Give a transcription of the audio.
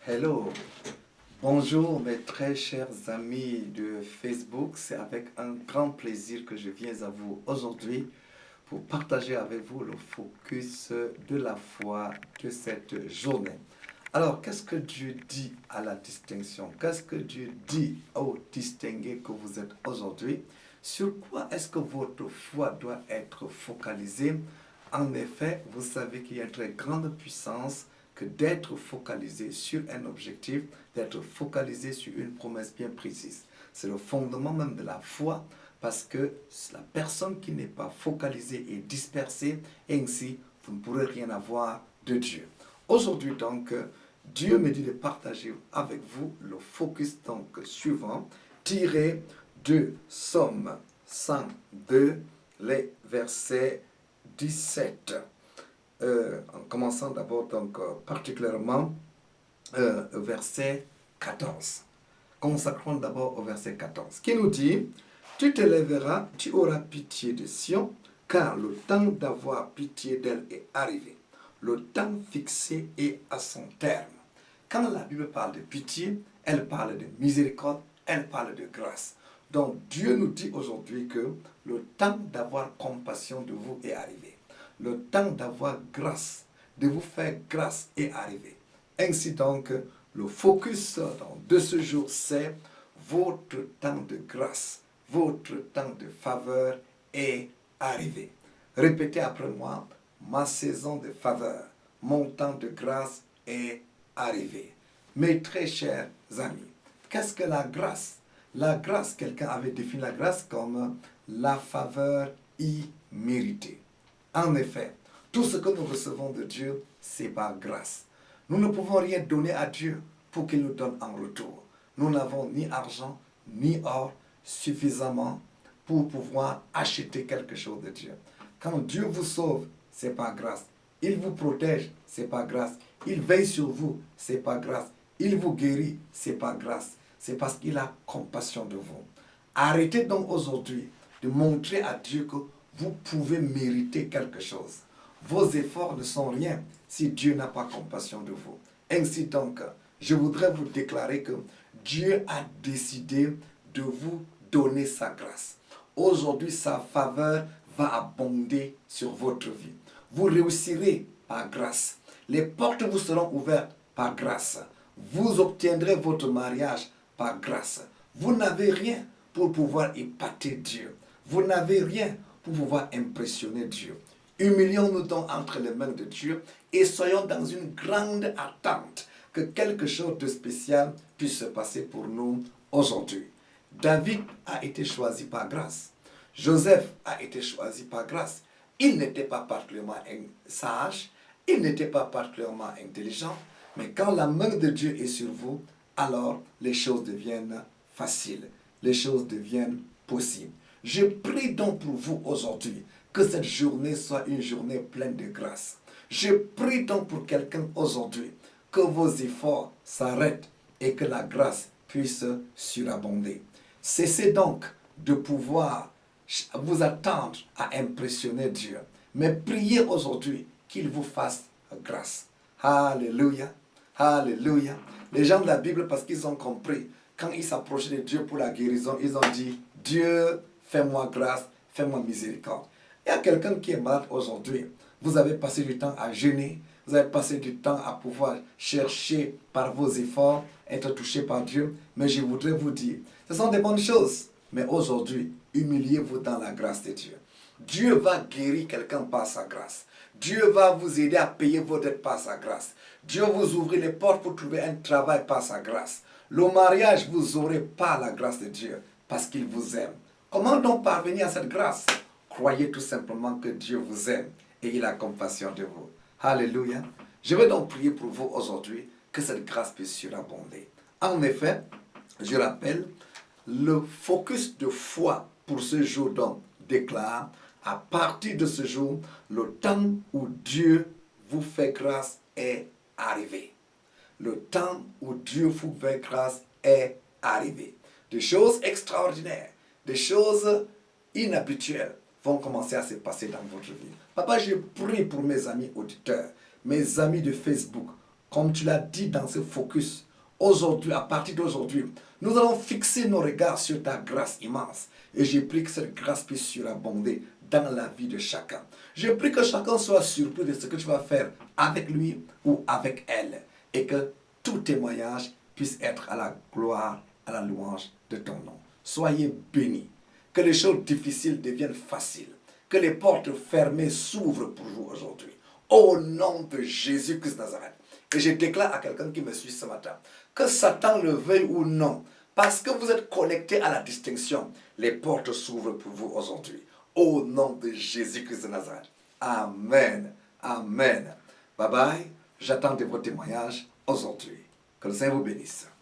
Hello, bonjour mes très chers amis de Facebook. C'est avec un grand plaisir que je viens à vous aujourd'hui pour partager avec vous le focus de la foi de cette journée. Alors, qu'est-ce que Dieu dit à la distinction? Qu'est-ce que Dieu dit au distingué que vous êtes aujourd'hui? Sur quoi est-ce que votre foi doit être focalisée? En effet, vous savez qu'il y a une très grande puissance que d'être focalisé sur un objectif, d'être focalisé sur une promesse bien précise. C'est le fondement même de la foi parce que la personne qui n'est pas focalisée est dispersée et ainsi vous ne pourrez rien avoir de Dieu. Aujourd'hui donc, Dieu me dit de partager avec vous le focus donc suivant, tiré de Somme 102, les versets 17. En commençant d'abord donc particulièrement verset 14. Consacrons d'abord au verset 14, qui nous dit, tu te lèveras, tu auras pitié de Sion, car le temps d'avoir pitié d'elle est arrivé. Le temps fixé est à son terme. Quand la Bible parle de pitié, elle parle de miséricorde, elle parle de grâce. Donc Dieu nous dit aujourd'hui que le temps d'avoir compassion de vous est arrivé. Le temps d'avoir grâce, de vous faire grâce est arrivé. Ainsi donc, le focus de ce jour, c'est votre temps de grâce, votre temps de faveur est arrivé. Répétez après moi, ma saison de faveur, mon temps de grâce est arrivé. Mes très chers amis, qu'est-ce que la grâce? La grâce, quelqu'un avait défini la grâce comme la faveur imméritée. En effet, tout ce que nous recevons de Dieu, c'est par grâce. Nous ne pouvons rien donner à Dieu pour qu'il nous donne en retour. Nous n'avons ni argent, ni or suffisamment pour pouvoir acheter quelque chose de Dieu. Quand Dieu vous sauve, c'est par grâce. Il vous protège, c'est par grâce. Il veille sur vous, c'est par grâce. Il vous guérit, c'est par grâce. C'est parce qu'il a compassion de vous. Arrêtez donc aujourd'hui de montrer à Dieu que vous pouvez mériter quelque chose. Vos efforts ne sont rien si Dieu n'a pas compassion de vous. Ainsi donc, je voudrais vous déclarer que Dieu a décidé de vous donner sa grâce. Aujourd'hui, sa faveur va abonder sur votre vie. Vous réussirez par grâce. Les portes vous seront ouvertes par grâce. Vous obtiendrez votre mariage par grâce. Vous n'avez rien pour pouvoir épater Dieu. Vous n'avez rien pour pouvoir impressionner Dieu. Humilions-nous donc entre les mains de Dieu et soyons dans une grande attente que quelque chose de spécial puisse se passer pour nous aujourd'hui. David a été choisi par grâce. Joseph a été choisi par grâce. Il n'était pas particulièrement sage, il n'était pas particulièrement intelligent, mais quand la main de Dieu est sur vous, alors les choses deviennent faciles, les choses deviennent possibles. Je prie donc pour vous aujourd'hui que cette journée soit une journée pleine de grâce. Je prie donc pour quelqu'un aujourd'hui que vos efforts s'arrêtent et que la grâce puisse surabonder. Cessez donc de pouvoir vous attendre à impressionner Dieu, mais priez aujourd'hui qu'il vous fasse grâce. Alléluia, alléluia. Les gens de la Bible, parce qu'ils ont compris, quand ils s'approchaient de Dieu pour la guérison, ils ont dit, Dieu, fais-moi grâce, fais-moi miséricorde. Il y a quelqu'un qui est malade aujourd'hui. Vous avez passé du temps à jeûner, vous avez passé du temps à pouvoir chercher par vos efforts, être touché par Dieu. Mais je voudrais vous dire, ce sont des bonnes choses. Mais aujourd'hui, humiliez-vous dans la grâce de Dieu. Dieu va guérir quelqu'un par sa grâce. Dieu va vous aider à payer vos dettes par sa grâce. Dieu vous ouvre les portes pour trouver un travail par sa grâce. Le mariage, vous aurez par la grâce de Dieu, parce qu'il vous aime. Comment donc parvenir à cette grâce? Croyez tout simplement que Dieu vous aime et il a compassion de vous. Alléluia. Je vais donc prier pour vous aujourd'hui que cette grâce puisse surabonder. En effet, je rappelle, le focus de foi pour ce jour donc déclare, à partir de ce jour, le temps où Dieu vous fait grâce est arrivé. Le temps où Dieu vous fait grâce est arrivé. Des choses extraordinaires, des choses inhabituelles vont commencer à se passer dans votre vie. Papa, je prie pour mes amis auditeurs, mes amis de Facebook. comme tu l'as dit dans ce focus, aujourd'hui, à partir d'aujourd'hui, nous allons fixer nos regards sur ta grâce immense. Et j'ai prie que cette grâce puisse surabonder dans la vie de chacun. Je prie que chacun soit surpris de ce que tu vas faire avec lui ou avec elle. Et que tout témoignage puisse être à la gloire, à la louange de ton nom. Soyez bénis. Que les choses difficiles deviennent faciles. Que les portes fermées s'ouvrent pour vous aujourd'hui. Au nom de Jésus-Christ de Nazareth. Et je déclare à quelqu'un qui me suit ce matin, que Satan le veuille ou non, parce que vous êtes connecté à la distinction, les portes s'ouvrent pour vous aujourd'hui. Au nom de Jésus-Christ de Nazareth. Amen. Amen. Bye bye. J'attends de vos témoignages aujourd'hui. Que le Seigneur vous bénisse.